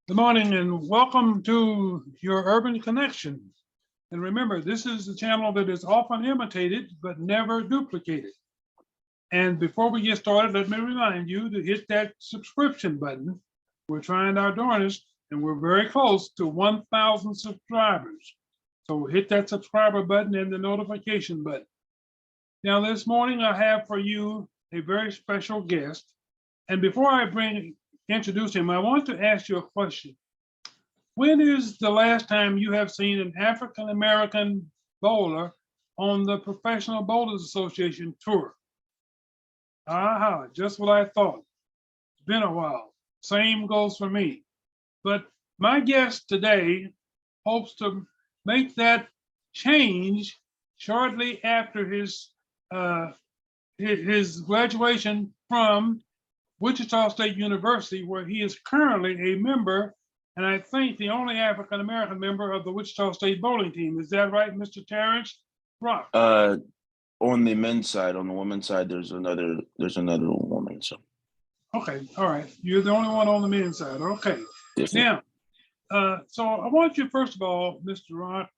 Good morning and welcome to your Urban Connection. And remember, this is the channel that is often imitated but never duplicated. And before we get started, let me remind you to hit that subscription button. We're trying our darnest and we're very close to 1,000 subscribers. So hit that subscriber button and the notification button. Now, this morning I have for you a very special guest. And before I introduce him, I want to ask you a question. When is the last time you have seen an African American bowler on the Professional Bowlers Association tour? Aha, just what I thought. It's been a while. Same goes for me. But my guest today hopes to make that change shortly after his graduation from Wichita State University, where he is currently a member, and I think the only African American member of the Wichita State bowling team. Is that right, Mr. Terrance Rock? On the men's side, on the women's side, there's another woman. So okay, all right. You're the only one on the men's side. Okay. yes, now, so I want you first of all, Mr. Rock,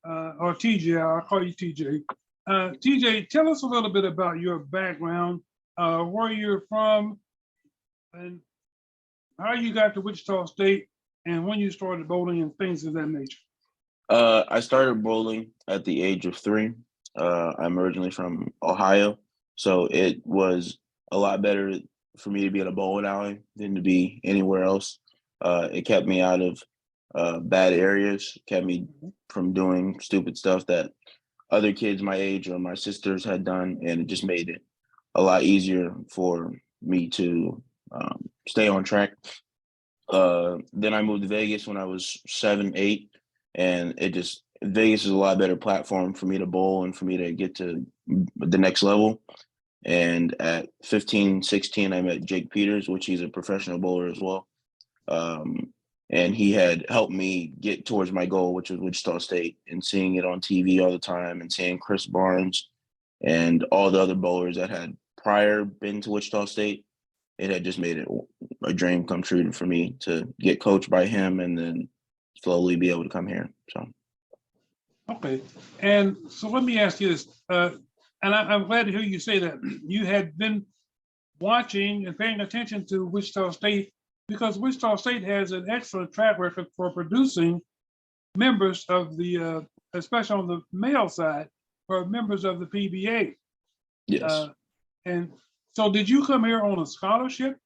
or TJ. I'll call you TJ. TJ, tell us a little bit about your background, where you're from, and how you got to Wichita State, and when you started bowling and things of that nature. I started bowling at the age of 3. I'm originally from Ohio, so it was a lot better for me to be at a bowling alley than to be anywhere else. It kept me out of bad areas, kept me from doing stupid stuff that other kids my age or my sisters had done, and it just made it a lot easier for me to stay on track. Then I moved to Vegas when I was 7, 8, and Vegas is a lot better platform for me to bowl and for me to get to the next level. And at 15, 16, I met Jake Peters, which he's a professional bowler as well. And he had helped me get towards my goal, which was Wichita State, and seeing it on TV all the time and seeing Chris Barnes and all the other bowlers that had prior been to Wichita State. It had just made it a dream come true for me to get coached by him and then slowly be able to come here. So, okay. And so let me ask you this, and I'm glad to hear you say that you had been watching and paying attention to Wichita State, because Wichita State has an excellent track record for producing members of the, especially on the male side, for members of the PBA. yes. And so did you come here on a scholarship?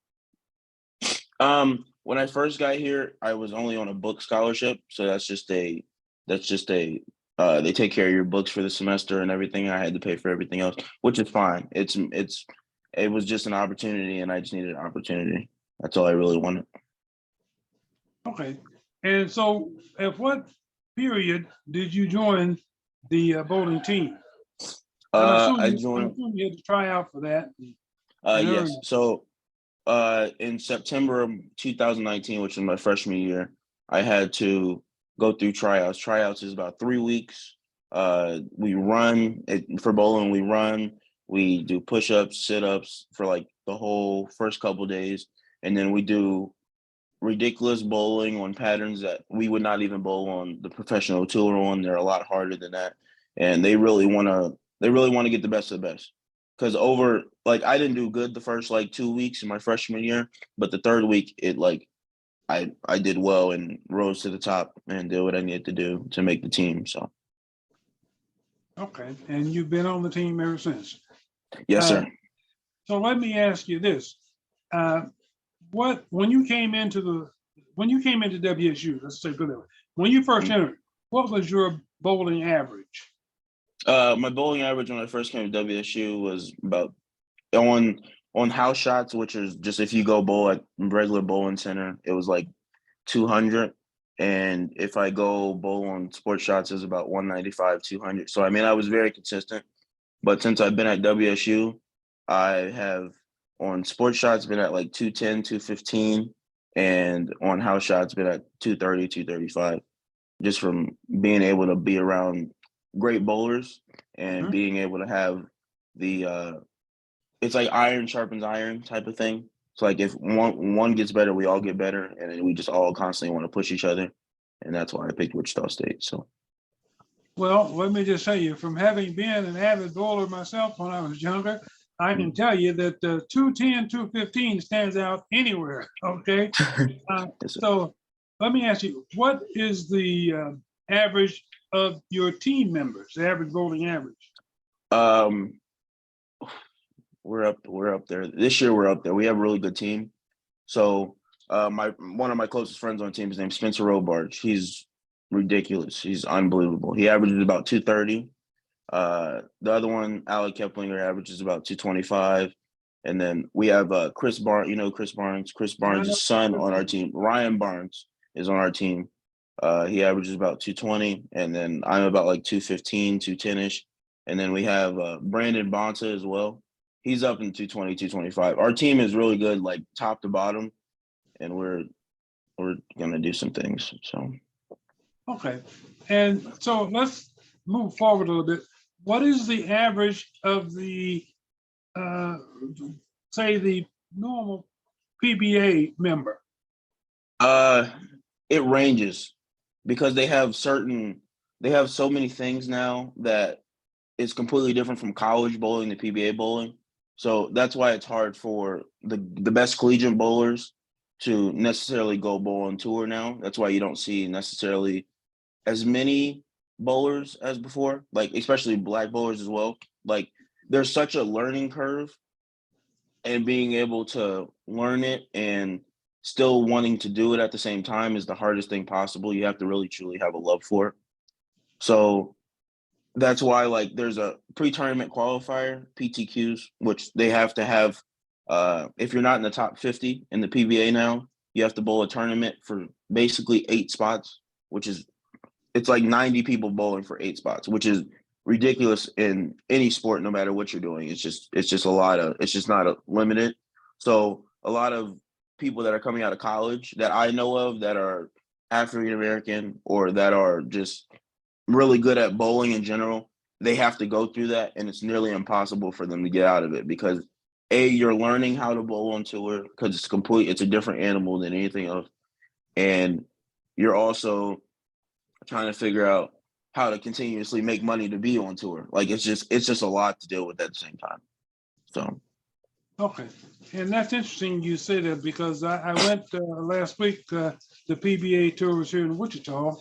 When I first got here, I was only on a book scholarship. So they take care of your books for the semester and everything. I had to pay for everything else, which is fine. It was just an opportunity, and I just needed an opportunity. That's all I really wanted. Okay. And so at what period did you join the bowling team? I I'm joined. assuming you had to try out for that. Yes. So in September of 2019, which was my freshman year, I had to go through tryouts. Tryouts is about 3 weeks. We run for bowling. We do push-ups, sit-ups for like the whole first couple of days, and then we do ridiculous bowling on patterns that we would not even bowl on the professional tour on. They're a lot harder than that, and they really want to get the best of the best. Because I didn't do good the first 2 weeks in my freshman year, but the third week I did well and rose to the top and did what I needed to do to make the team. So okay, and you've been on the team ever since. yes, sir. So let me ask you this: when you came into WSU, let's say when you first entered, what was your bowling average? My bowling average when I first came to WSU was about on house shots, which is just if you go bowl at regular bowling center, it was like 200. And if I go bowl on sports shots, it's about 195, 200. So, I mean, I was very consistent. But since I've been at WSU, I have on sports shots been at like 210, 215. And on house shots been at 230, 235. Just from being able to be around great bowlers and being able to have it's like iron sharpens iron type of thing. So like if one gets better, we all get better, and then we just all constantly want to push each other, and that's why I picked Wichita State. So Well, let me just tell you, from having been an avid bowler myself when I was younger, I can tell you that 210, 215 stands out anywhere. Okay. yes, sir. So let me ask you, what is the average of your team members, the average bowling average? Um, we're up there. This year we're up there. We have a really good team. So my one of my closest friends on the team is named Spencer Robarge. He's ridiculous. He's unbelievable. He averages about 230. The other one, Alec Keplinger, averages about 225. And then we have Chris Barnes. You know Chris Barnes. Chris Yeah, I know. Barnes' son on our team. Ryan Barnes is on our team. He averages about 220. And then I'm about like 215, 210-ish. And then we have Brandon Bonta as well. He's up in 220, 225. Our team is really good, like top to bottom, and we're gonna do some things. So Okay. And so let's move forward a little bit. What is the average of the, uh, say, the normal PBA member? uh it ranges because they have so many things now that it's completely different from college bowling to PBA bowling. So that's why it's hard for the best collegiate bowlers to necessarily go bowl on tour now. That's why you don't see necessarily as many bowlers as before, like especially black bowlers as well. Like there's such a learning curve, and being able to learn it and still wanting to do it at the same time is the hardest thing possible. You have to really truly have a love for it. So that's why like there's a pre-tournament qualifier, PTQs, which they have to have. If you're not in the top 50 in the PBA now, you have to bowl a tournament for basically 8 spots, which is it's like 90 people bowling for 8 spots, which is ridiculous in any sport, no matter what you're doing. It's just a lot of it's just not a limited. So a lot of people that are coming out of college that I know of that are African American or that are just really good at bowling in general, they have to go through that, and it's nearly impossible for them to get out of it because you're learning how to bowl on tour because it's a different animal than anything else, and you're also trying to figure out how to continuously make money to be on tour. Like it's just a lot to deal with at the same time. So Okay. And that's interesting you say that because I went last week, the PBA tour was here in Wichita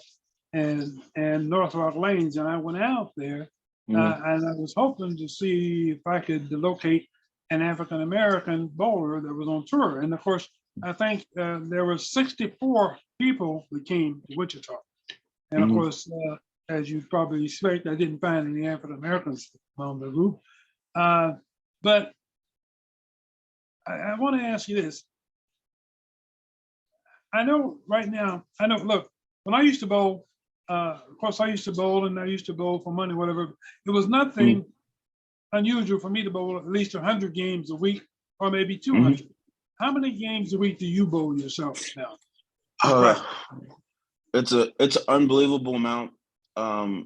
and North Rock Lanes, and I went out there and I was hoping to see if I could locate an African American bowler that was on tour. And of course, I think there were 64 people that came to Wichita. And of course, as you probably expect, I didn't find any African Americans on the group. But I want to ask you this. I know right now, look, when I used to bowl, of course, I used to bowl and I used to bowl for money, whatever. It was nothing unusual for me to bowl at least 100 games a week or maybe 200. How many games a week do you bowl yourself now? It's an unbelievable amount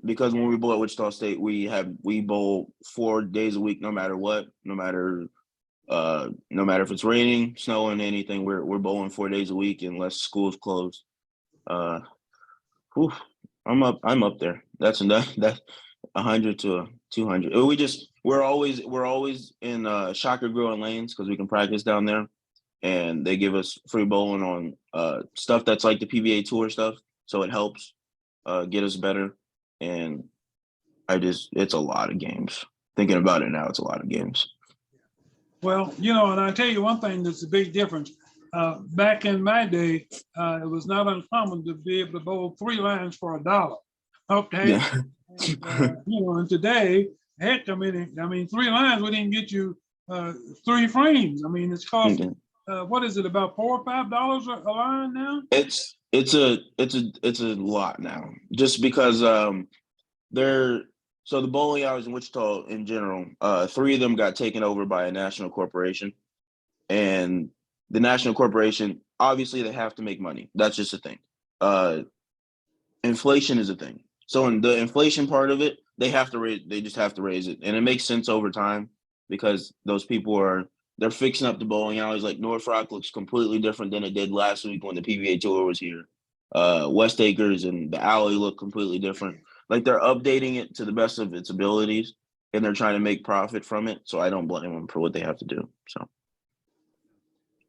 because when we bowl at Wichita State, we bowl 4 days a week, no matter what, no matter if it's raining, snowing, anything. We're bowling 4 days a week unless school's closed. Whew, I'm up there. That's 100 to 200. We're always in Shocker Grill and Lanes because we can practice down there, and they give us free bowling on stuff that's like the PBA tour stuff, so it helps get us better. And it's a lot of games. Thinking about it now, it's a lot of games. Well, and I tell you one thing that's a big difference. Back in my day, it was not uncommon to be able to bowl 3 lines for $1. Okay. Yeah. And today, heck, I mean, 3 lines wouldn't even get you 3 frames. I mean, it's cost, what is it, about $4 or $5 a line now? It's a lot now, just because so the bowling hours in Wichita in general, 3 of them got taken over by a national corporation, and the national corporation, obviously they have to make money. That's just a thing. Inflation is a thing. So in the inflation part of it, they just have to raise it. And it makes sense over time because those people are they're fixing up the bowling alleys. Like North Rock looks completely different than it did last week when the PBA tour was here. West Acres and the alley look completely different. Like they're updating it to the best of its abilities, and they're trying to make profit from it. So I don't blame them for what they have to do. So.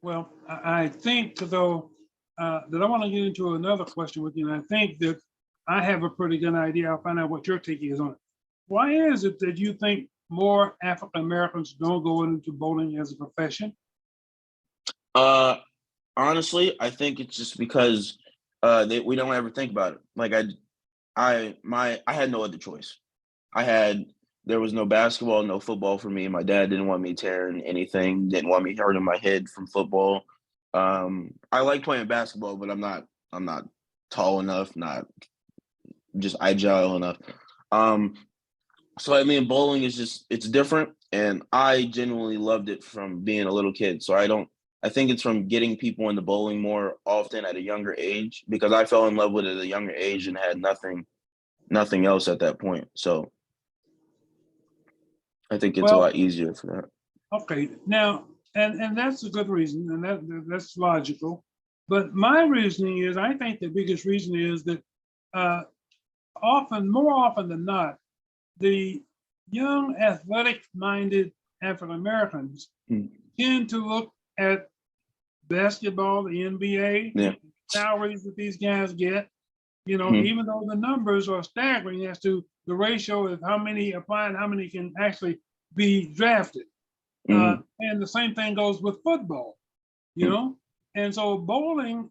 Well, I think though that I want to get into another question with you, and I think that I have a pretty good idea. I'll find out what your take is on it. Why is it that you think more African Americans don't go into bowling as a profession? Honestly, I think it's just because we don't ever think about it. Like I had no other choice. There was no basketball, no football for me. My dad didn't want me tearing anything, didn't want me hurting my head from football. I like playing basketball, but I'm not tall enough, not just agile enough. So I mean, bowling is it's different, and I genuinely loved it from being a little kid. So I think it's from getting people into bowling more often at a younger age, because I fell in love with it at a younger age and had nothing else at that point. So I think it's a Well, lot easier for that. okay, now, and that's a good reason, and that's logical. But my reasoning is, I think the biggest reason is that uh, more often than not, the young athletic-minded African Americans Mm. tend to look at basketball, the NBA, Yeah. salaries that these guys get. Mhm. Even though the numbers are staggering as to the ratio of how many apply and how many can actually be drafted. Mhm. And the same thing goes with football, you Mhm. know? And so bowling,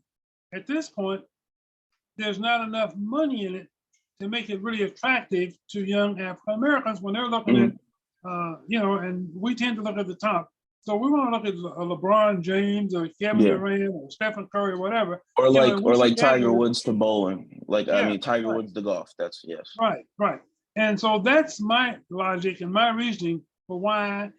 at this point, there's not enough money in it to make it really attractive to young African Americans when they're looking at, Mhm. and we tend to look at the top. So we want to look at LeBron James or Kevin Yeah. Durant or Stephen Curry or whatever, and we Or see like that Tiger as, Woods to bowling. Like I yeah, mean, Tiger right, Woods to golf. That's yes. right. And so that's my logic and my reasoning for why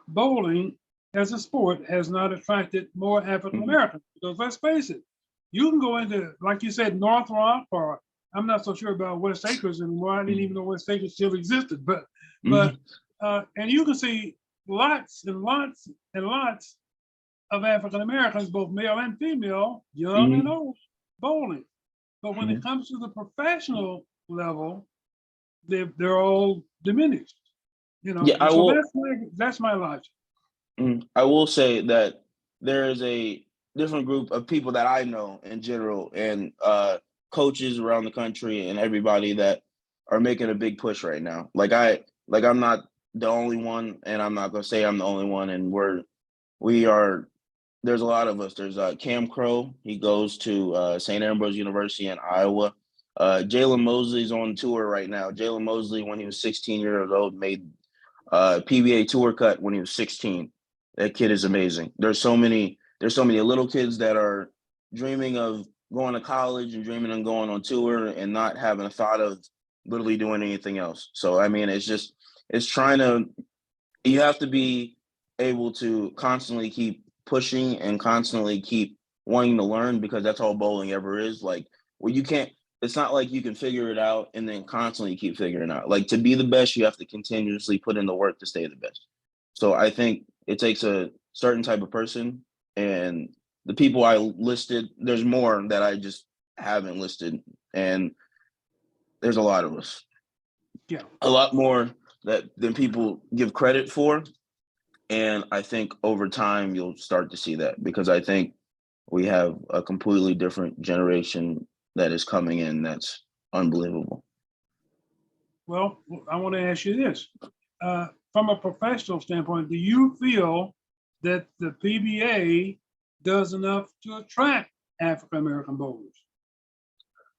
bowling as a sport has not attracted more African Mhm. Americans. Because let's face it, you can go into, like you said, North Rock, or I'm not so sure about West Acres anymore. I didn't even know West Acres still existed, but Mhm. and you can see lots and lots and lots of African Americans, both male and female, young and Mhm. old, bowling. But when it Mhm. comes to the professional level, they're all diminished, Yeah, and so that's my logic. I will say that there is a different group of people that I know in general, and coaches around the country and everybody that are making a big push right now. I'm not the only one, and I'm not gonna say I'm the only one. And we are. There's a lot of us. There's Cam Crow. He goes to St. Ambrose University in Iowa. Jalen Mosley's on tour right now. Jalen Mosley, when he was 16 years old, made PBA tour cut when he was 16. That kid is amazing. There's so many little kids that are dreaming of going to college and dreaming of going on tour and not having a thought of literally doing anything else. So I mean, it's trying to you have to be able to constantly keep pushing and constantly keep wanting to learn, because that's all bowling ever is. Like, well, you can't. It's not like you can figure it out and then constantly keep figuring it out. Like, to be the best, you have to continuously put in the work to stay the best. So I think it takes a certain type of person, and the people I listed, there's more that I just haven't listed, and there's a lot of us, Yeah. a lot more than people give credit for. And I think over time you'll start to see that, because I think we have a completely different generation that is coming in that's unbelievable. Well, I want to ask you this: from a professional standpoint, do you feel that the PBA does enough to attract African American bowlers?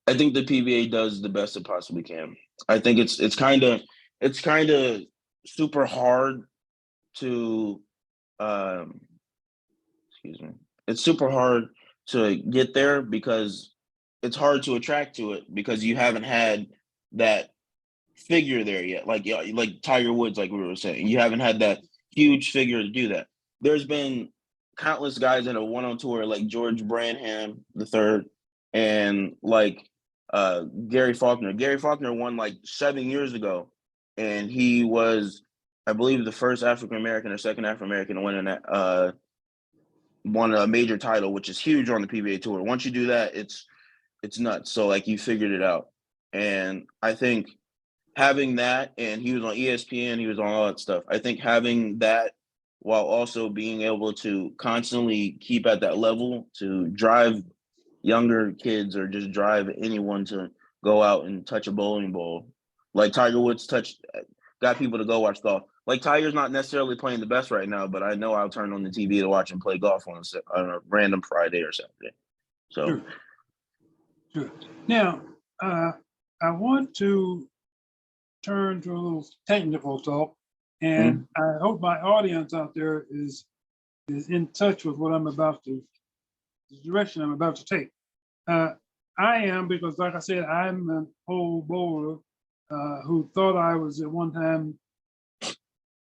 I think the PBA does the best it possibly can. I think it's kind of super hard to um, excuse me. It's super hard to get there, because it's hard to attract to it because you haven't had that figure there yet. Like Tiger Woods, like we were saying, you haven't had that huge figure to do that. There's been countless guys that have won on tour, like George Branham the third, and like Gary Faulkner. Gary Faulkner won like 7 years ago, and he was I believe, the first African American or second African American to win won a major title, which is huge on the PBA tour. Once you do that, it's nuts. So like you figured it out, and I think having that, and he was on ESPN, he was on all that stuff. I think having that while also being able to constantly keep at that level to drive younger kids or just drive anyone to go out and touch a bowling ball. Like Tiger Woods got people to go watch golf. Like Tiger's not necessarily playing the best right now, but I know I'll turn on the TV to watch him play golf on a random Friday or Saturday. So, Sure, sure. Now, I want to turn to a little technical talk, and I hope my audience out there is in touch with what I'm about to, the direction I'm about to take. I am, because like I said, I'm an old bowler who thought I was at one time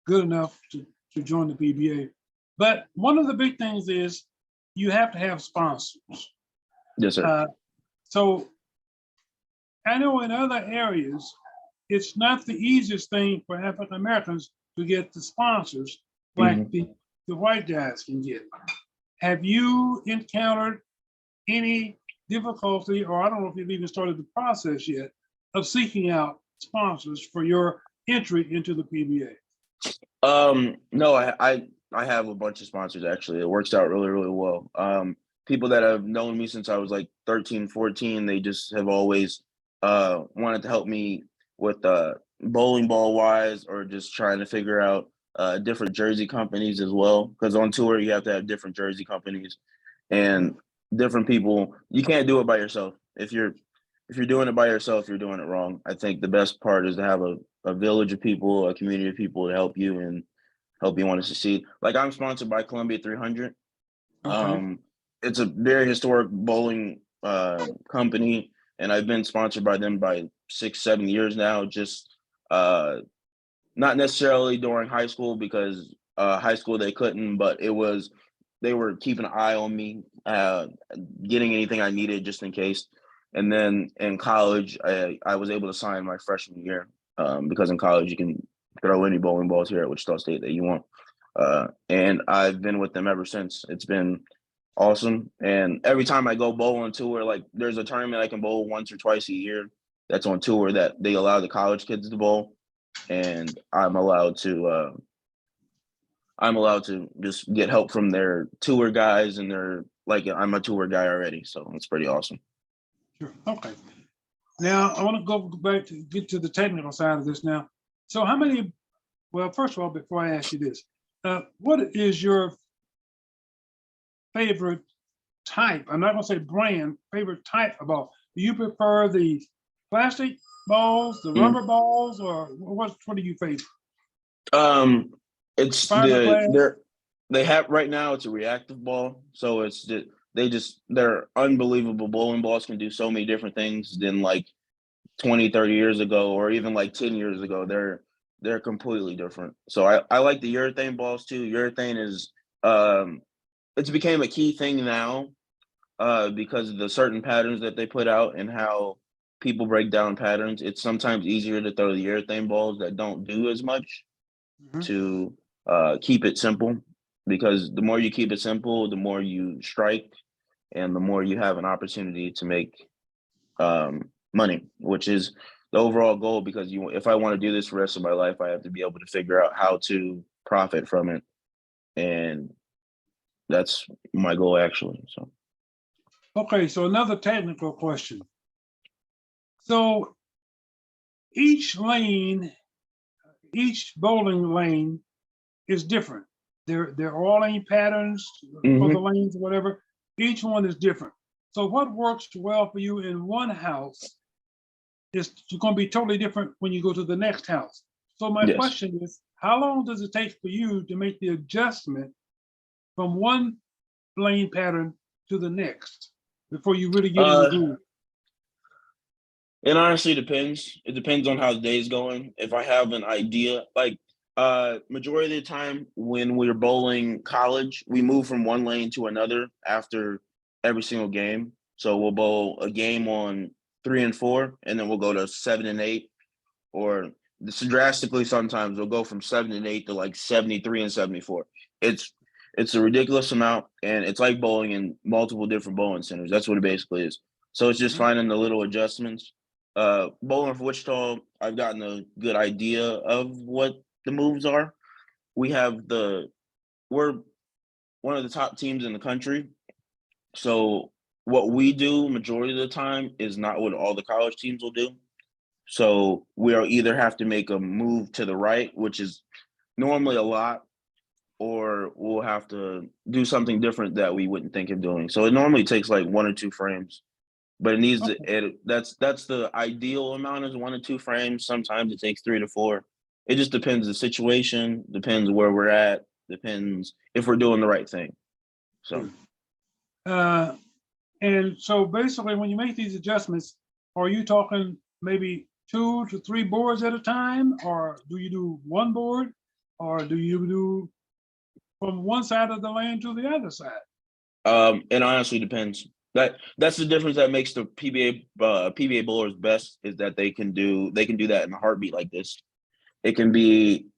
good enough to join the PBA. But one of the big things is you have to have sponsors. yes, sir. So I know in other areas, it's not the easiest thing for African Americans to get the sponsors like the white guys can get. Have you encountered any difficulty, or I don't know if you've even started the process yet, of seeking out sponsors for your entry into the PBA? No, I have a bunch of sponsors actually. It works out really, really well. People that have known me since I was like 13, 14, they just have always wanted to help me with bowling ball wise, or just trying to figure out different jersey companies as well. Because on tour you have to have different jersey companies and different people. You can't do it by yourself. If you're doing it by yourself, you're doing it wrong. I think the best part is to have a village of people, a community of people to help you and help you want to succeed. Like I'm sponsored by Columbia 300. Okay. It's a very historic bowling company, and I've been sponsored by them by 6, 7 years now. Just not necessarily during high school, because high school they couldn't, but they were keeping an eye on me, getting anything I needed just in case. And then in college, I was able to sign my freshman year because in college you can throw any bowling balls here at Wichita State that you want. And I've been with them ever since. It's been awesome. And every time I go bowl on tour, like there's a tournament I can bowl once or twice a year that's on tour that they allow the college kids to bowl. And I'm allowed to just get help from their tour guys, and I'm a tour guy already. So it's pretty awesome. Sure. Okay. Now I want to go back to get to the technical side of this now. So well, first of all, before I ask you this, what is your favorite type? I'm not going to say brand, favorite type of ball. Do you prefer the plastic balls, the rubber balls, or what do you favor? It's Fiberglass? they have right now, it's a reactive ball. So they're unbelievable bowling balls, can do so many different things than like 20, 30 years ago, or even like 10 years ago. They're completely different. So I like the urethane balls too. Urethane is it's became a key thing now because of the certain patterns that they put out and how people break down patterns. It's sometimes easier to throw the urethane balls that don't do as much to keep it simple, because the more you keep it simple, the more you strike and the more you have an opportunity to make money, which is the overall goal. Because if I want to do this for the rest of my life, I have to be able to figure out how to profit from it. And that's my goal actually. So. Okay, so another technical question. So each bowling lane is different. They're all lane patterns for the lanes, whatever. Each one is different. So what works well for you in one house is going to be totally different when you go to the next house. So my question is, how long does it take for you to make the adjustment from one lane pattern to the next before you really get in the groove? It honestly depends. It depends on how the day's going. If I have an idea, like majority of the time when we're bowling college, we move from one lane to another after every single game. So we'll bowl a game on 3 and 4, and then we'll go to 7 and 8, or drastically sometimes will go from 7 and 8 to like 73 and 74. It's a ridiculous amount, and it's like bowling in multiple different bowling centers. That's what it basically is. So it's just finding the little adjustments. Bowling for Wichita, I've gotten a good idea of what the moves are. We're one of the top teams in the country. So what we do majority of the time is not what all the college teams will do. So we'll either have to make a move to the right, which is normally a lot, or we'll have to do something different that we wouldn't think of doing. So it normally takes like 1 or 2 frames, but it needs to. That's the ideal amount is 1 or 2 frames. Sometimes it takes 3 to 4. It just depends the situation, depends where we're at, depends if we're doing the right thing. So. And so basically, when you make these adjustments, are you talking maybe 2 to 3 boards at a time, or do you do 1 board, or do you do from one side of the lane to the other side? It honestly depends. That's the difference that makes the PBA bowlers best is that they can do that in a heartbeat like this. It can be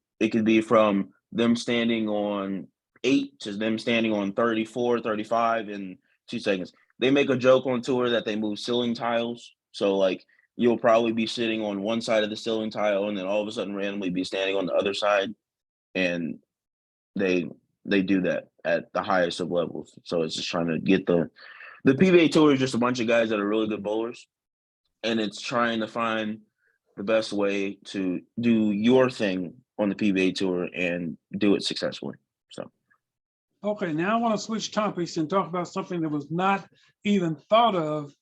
from them standing on 8 to them standing on 34, 35 in 2 seconds. They make a joke on tour that they move ceiling tiles. So like you'll probably be sitting on one side of the ceiling tile and then all of a sudden randomly be standing on the other side. And they do that at the highest of levels. So it's just trying to get the PBA tour is just a bunch of guys that are really good bowlers. And it's trying to find the best way to do your thing on the PBA tour and do it successfully. So. Okay, now I want to switch topics and talk about something that was not even thought of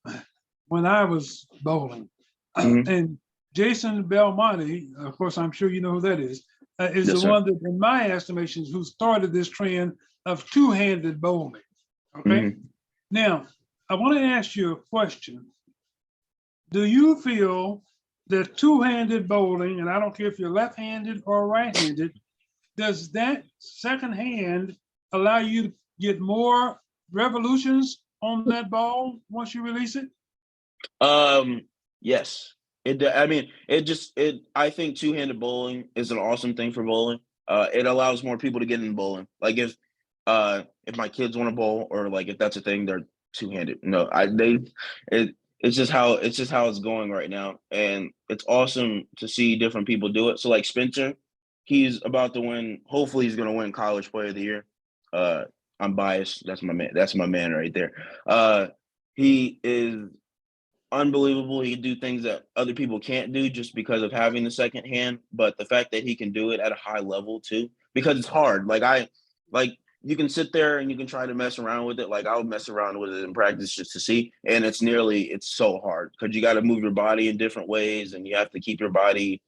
when I was bowling. And Jason Belmonte, of course, I'm sure you know who that is yes, the sir. one that, in my estimations, who started this trend of two-handed bowling. Okay, now I want to ask you a question. Do you feel that two-handed bowling, and I don't care if you're left-handed or right-handed, does that second hand allow you to get more revolutions on that ball once you release it? Yes. I think two-handed bowling is an awesome thing for bowling. It allows more people to get in bowling. Like if my kids want to bowl, or like if that's a thing, they're two-handed. No, it's just how it's going right now, and it's awesome to see different people do it. So like Spencer, he's about to win. Hopefully, he's going to win College Player of the Year. I'm biased. That's my man. That's my man right there. He is unbelievable. He can do things that other people can't do just because of having the second hand. But the fact that he can do it at a high level too, because it's hard. Like you can sit there and you can try to mess around with it. Like I'll mess around with it in practice just to see. And it's so hard because you got to move your body in different ways and you have to keep your body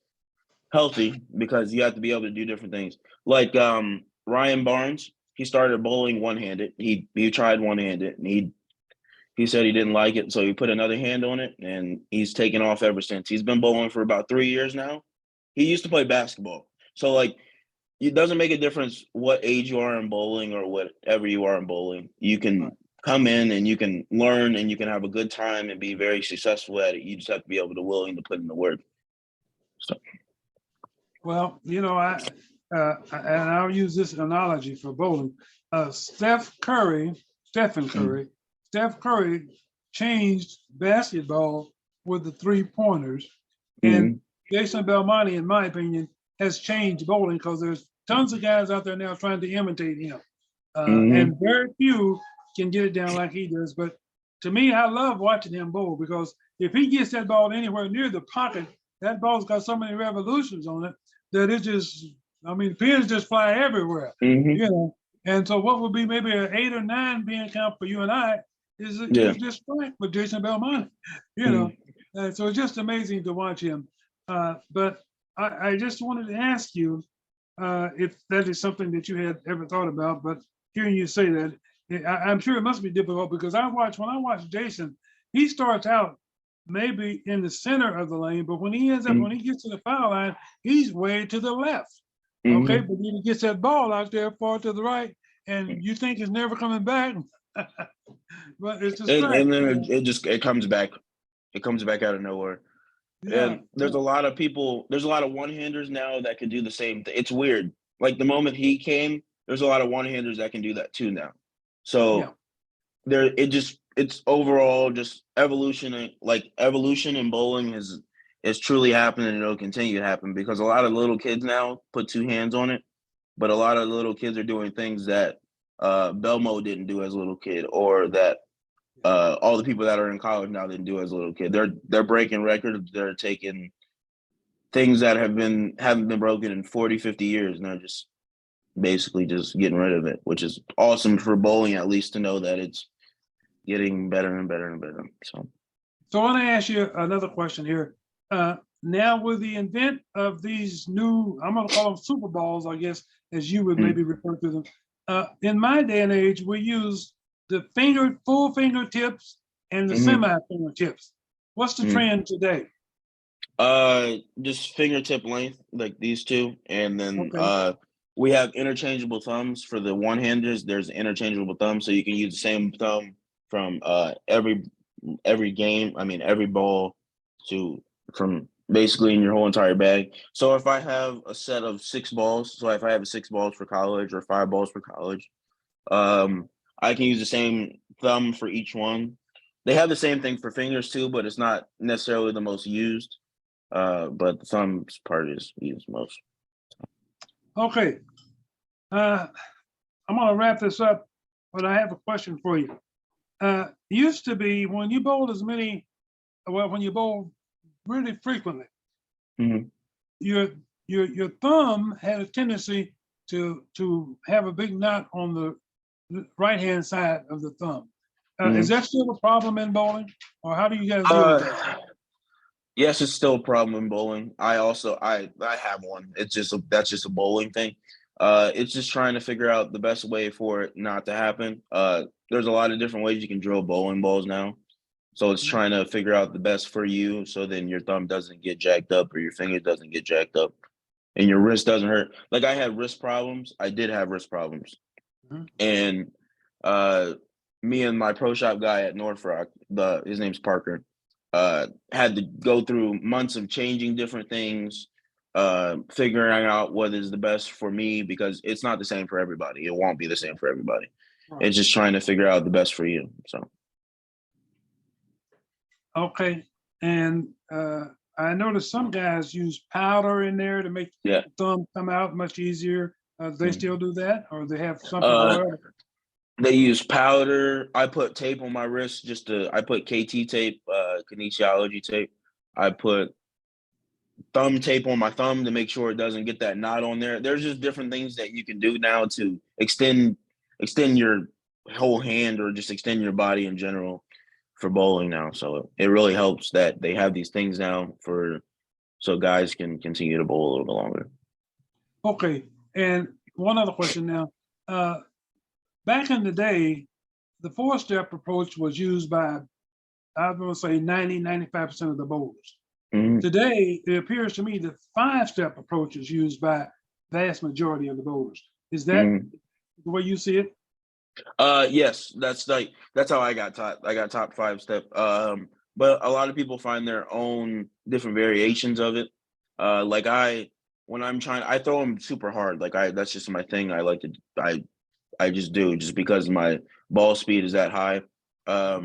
healthy because you have to be able to do different things. Like Ryan Barnes, he started bowling one-handed. He tried one-handed and he said he didn't like it, so he put another hand on it, and he's taken off ever since. He's been bowling for about 3 years now. He used to play basketball. So, like, it doesn't make a difference what age you are in bowling or whatever you are in bowling. You can come in and you can learn and you can have a good time and be very successful at it. You just have to be able to willing to put in the work. So. Well, you know, and I'll use this analogy for bowling. Steph Curry changed basketball with the 3-pointers. And Jason Belmonte, in my opinion, has changed bowling because there's tons of guys out there now trying to imitate him. And very few can get it down like he does. But to me, I love watching him bowl because if he gets that ball anywhere near the pocket, that ball's got so many revolutions on it that it just, I mean, pins just fly everywhere, you know. And so what would be maybe an 8 or 9 being count for you and I is just strike with Jason Belmonte, you know. And so it's just amazing to watch him. But I just wanted to ask you if that is something that you had ever thought about, but hearing you say that, I'm sure it must be difficult because when I watch Jason, he starts out maybe in the center of the lane, but when he ends up, when he gets to the foul line, he's way to the left. Okay, but then he gets that ball out there far to the right, and you think it's never coming back, but it's just and then it comes back. It comes back out of nowhere. Yeah. And there's a lot of people, there's a lot of one-handers now that can do the same thing. It's weird. Like the moment he came, there's a lot of one-handers that can do that too now. Yeah. So it's overall just evolution, and like evolution in bowling is truly happening, and it'll continue to happen because a lot of little kids now put two hands on it, but a lot of little kids are doing things that Belmo didn't do as a little kid, or that all the people that are in college now didn't do as a little kid. They're breaking records. They're taking things that haven't been broken in 40, 50 years, and they're just basically just getting rid of it, which is awesome for bowling, at least to know that it's getting better and better and better. So I want to ask you another question here. Now with the invent of these new, I'm going to call them super balls, I guess, as you would maybe refer to them. In my day and age, we use the full fingertips and the semi fingertips. What's the trend today? Just fingertip length, like these two, and then Okay. we have interchangeable thumbs for the one-handers. There's interchangeable thumbs, so you can use the same thumb from every game. I mean, every ball to from basically in your whole entire bag. So if I have a set of 6 balls, so if I have 6 balls for college or 5 balls for college, I can use the same thumb for each one. They have the same thing for fingers too, but it's not necessarily the most used. But the thumbs part is used most. Okay. I'm going to wrap this up, but I have a question for you. Used to be when you bowled when you bowl really frequently, your thumb had a tendency to have a big knot on the right-hand side of the thumb. Is that still a problem in bowling, or how do you guys deal with that? Yes, it's still a problem in bowling. I have one. That's just a bowling thing. It's just trying to figure out the best way for it not to happen. There's a lot of different ways you can drill bowling balls now. So it's trying to figure out the best for you, so then your thumb doesn't get jacked up or your finger doesn't get jacked up and your wrist doesn't hurt. Like I had wrist problems. I did have wrist problems. And me and my pro shop guy at North Rock, his name's Parker, had to go through months of changing different things, figuring out what is the best for me, because it's not the same for everybody. It won't be the same for everybody. Right. It's just trying to figure out the best for you. So. Okay. And I noticed some guys use powder in there to make the thumb come out much easier. They still do that, or they have something? They use powder. I put tape on my wrist I put KT tape, kinesiology tape. I put thumb tape on my thumb to make sure it doesn't get that knot on there. There's just different things that you can do now to extend your whole hand, or just extend your body in general for bowling now. So it really helps that they have these things now so guys can continue to bowl a little bit longer. Okay. And one other question now. Back in the day, the 4-step approach was used by, I would say 95% of the bowlers. Today, it appears to me that 5-step approach is used by vast majority of the bowlers. Is that the way you see it? Yes, that's how I got taught. I got taught 5-step. But a lot of people find their own different variations of it. Like when I'm trying, I throw them super hard. Like that's just my thing. I just do, just because my ball speed is that high. My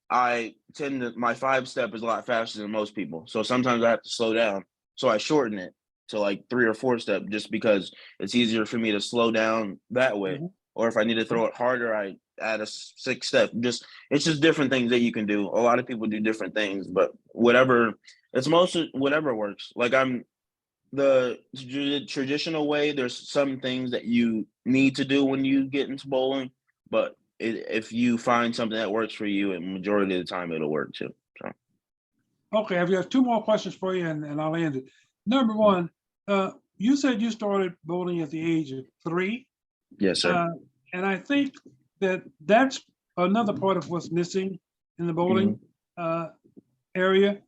5-step is a lot faster than most people. So sometimes I have to slow down. So I shorten it to like 3 or 4-step, just because it's easier for me to slow down that way. Or if I need to throw it harder, I add a 6-step. It's just different things that you can do. A lot of people do different things, but whatever works. Like the traditional way, there's some things that you need to do when you get into bowling, but if you find something that works for you, and majority of the time it'll work too. So. Okay, I've got 2 more questions for you, and I'll end it. Number one, you said you started bowling at the age of 3. Yes, sir. And I think that's another part of what's missing in the bowling area.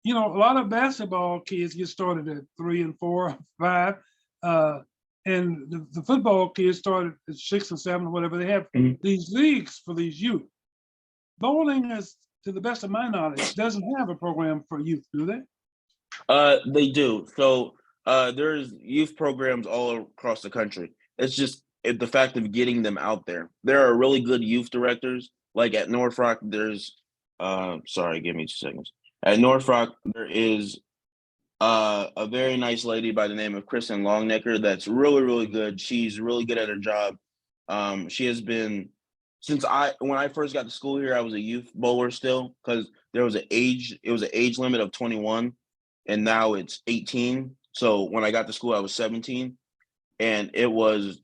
You know, a lot of basketball kids get started at 3 and 4, 5, and the football kids started at 6 and 7, or whatever. They have these leagues for these youth. Bowling, is, to the best of my knowledge, doesn't have a program for youth, do they? They do. So there's youth programs all across the country. It's just the fact of getting them out there. There are really good youth directors. Like at North Rock, there's sorry, give me 2 seconds. At North Rock, there is a very nice lady by the name of Kristen Longnecker that's really, really good. She's really good at her job. She has been since when I first got to school here, I was a youth bowler still because there was an age limit of 21, and now it's 18. So when I got to school, I was 17, and it was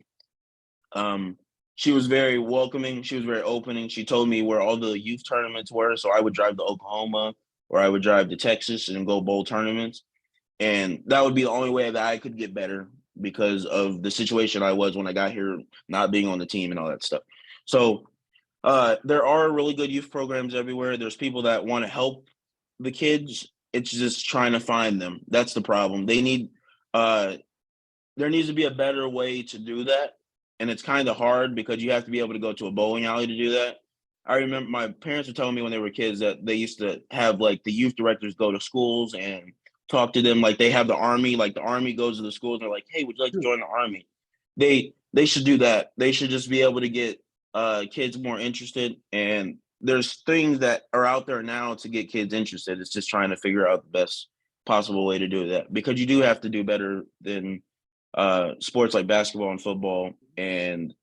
she was very welcoming. She was very opening. She told me where all the youth tournaments were, so I would drive to Oklahoma or I would drive to Texas and go bowl tournaments. And that would be the only way that I could get better because of the situation I was when I got here, not being on the team and all that stuff. So there are really good youth programs everywhere. There's people that want to help the kids. It's just trying to find them. That's the problem. There needs to be a better way to do that. And it's kind of hard because you have to be able to go to a bowling alley to do that. I remember my parents were telling me when they were kids that they used to have like the youth directors go to schools and talk to them like they have the army, like the army goes to the schools and they're like, hey, would you like to join the army? They should do that. They should just be able to get kids more interested. And there's things that are out there now to get kids interested. It's just trying to figure out the best possible way to do that because you do have to do better than sports like basketball and football. And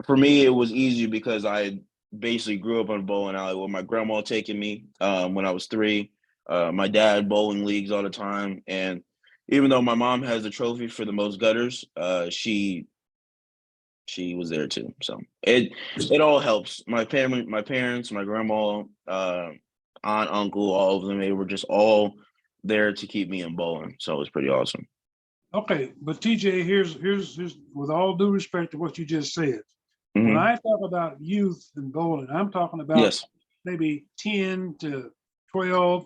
for me, it was easy because I basically grew up on a bowling alley with my grandma taking me when I was 3. My dad bowling leagues all the time, and even though my mom has a trophy for the most gutters, she was there too. So it all helps. My parents, my grandma, aunt, uncle, all of them, they were just all there to keep me in bowling. So it was pretty awesome. Okay, but TJ, here's with all due respect to what you just said. When Mhm. I talk about youth and bowling, I'm talking about Yes. maybe 10 to 12,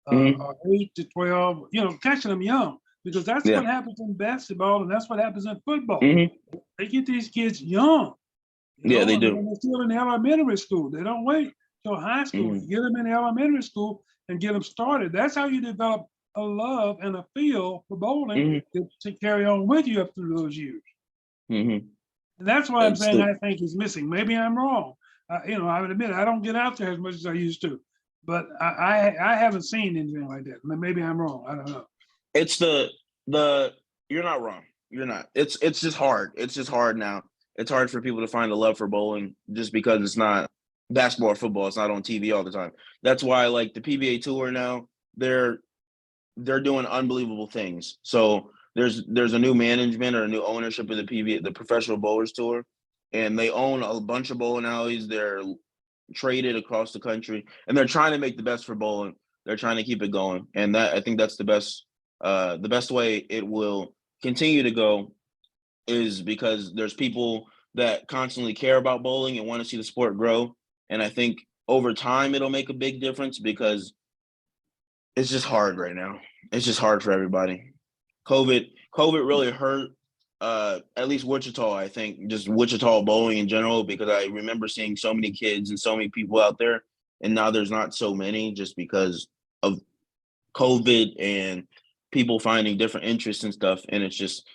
Mhm. or 8 to 12, catching them young, because that's Yeah. what happens in basketball and that's what happens in football. Mhm. They get these kids young, Yeah, they and do. when they're still in elementary school. They don't wait till high school. Mhm. You get them in elementary school and get them started. That's how you develop a love and a feel for bowling Mhm. to carry on with you up through those years. Mhm. And that's what I'm It's saying the I think is missing. Maybe I'm wrong. I would admit I don't get out there as much as I used to, but I haven't seen anything like that. Maybe I'm wrong. I don't know. it's the you're not wrong. You're not. It's just hard. It's just hard now. It's hard for people to find a love for bowling just because it's not basketball or football. It's not on TV all the time. That's why like the PBA tour now, they're they're doing unbelievable things. So there's a new management or a new ownership of the PBA, the Professional Bowlers Tour, and they own a bunch of bowling alleys. They're traded across the country, and they're trying to make the best for bowling. They're trying to keep it going, and that I think that's the best way it will continue to go is because there's people that constantly care about bowling and want to see the sport grow. And I think over time it'll make a big difference because it's just hard right now. It's just hard for everybody. COVID really hurt at least Wichita, I think, just Wichita bowling in general, because I remember seeing so many kids and so many people out there, and now there's not so many just because of COVID and people finding different interests and stuff. And it's just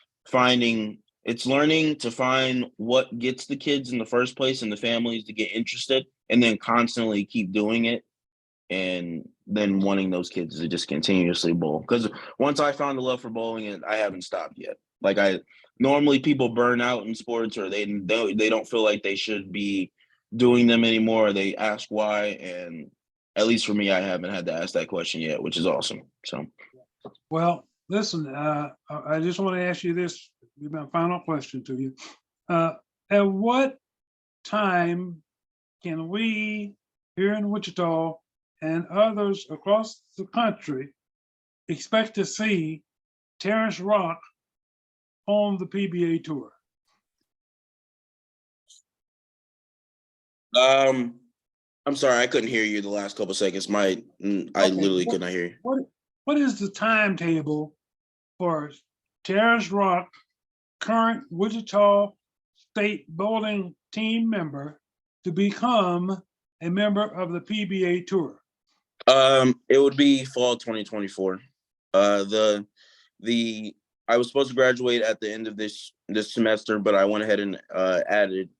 it's learning to find what gets the kids in the first place and the families to get interested and then constantly keep doing it and then wanting those kids to just continuously bowl. Because once I found a love for bowling, and I haven't stopped yet. Like I normally people burn out in sports or they don't feel like they should be doing them anymore. They ask why, and at least for me, I haven't had to ask that question yet, which is awesome. So, Well, listen, I just want to ask you this, my final question to you. At what time can we here in Wichita and others across the country expect to see Terrance Rock on the PBA tour? um, I'm sorry, I couldn't hear you the last couple seconds. I Okay, literally could not hear you. what is the timetable for Terrance Rock, current Wichita State Bowling team member, to become a member of the PBA tour? It would be fall 2024. The I was supposed to graduate at the end of this semester, but I went ahead and added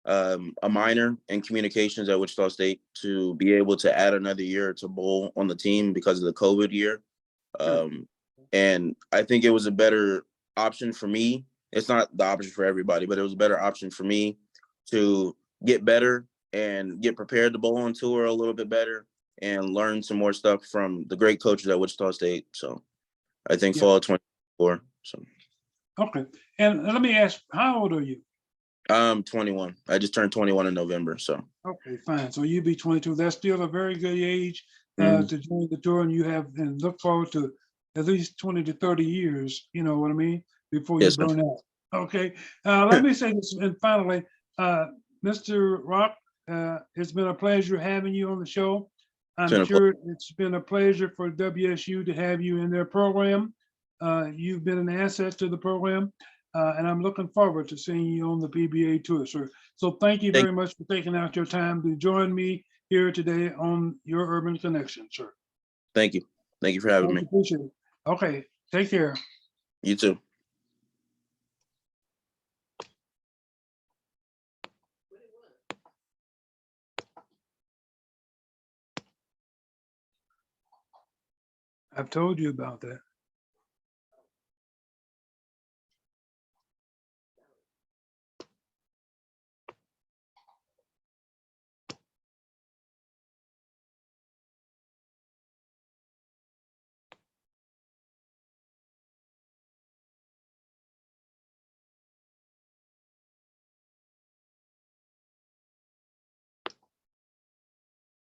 a minor in communications at Wichita State to be able to add another year to bowl on the team because of the COVID year. And I think it was a better option for me. It's not the option for everybody, but it was a better option for me to get better and get prepared to bowl on tour a little bit better and learn some more stuff from the great coaches at Wichita State. So I think fall 24. So Okay. And let me ask, how old are you? I'm 21. I just turned 21 in November. So Okay, fine. So you be 22. That's still a very good age Mhm. to join the tour, and you have and look forward to at least 20 to 30 years. You know what I mean? Before you Yes, sir. burn out. Okay. Let me say this, and finally, Mr. Rock, it's been a pleasure having you on the show. I'm sure it's been a pleasure for WSU to have you in their program. You've been an asset to the program. And I'm looking forward to seeing you on the PBA tour, sir. So thank you very much for taking out your time to join me here today on Your Urban Connection, sir. Thank you. Thank you for having me. Appreciate it. Okay, take care. You too. I've told you about that.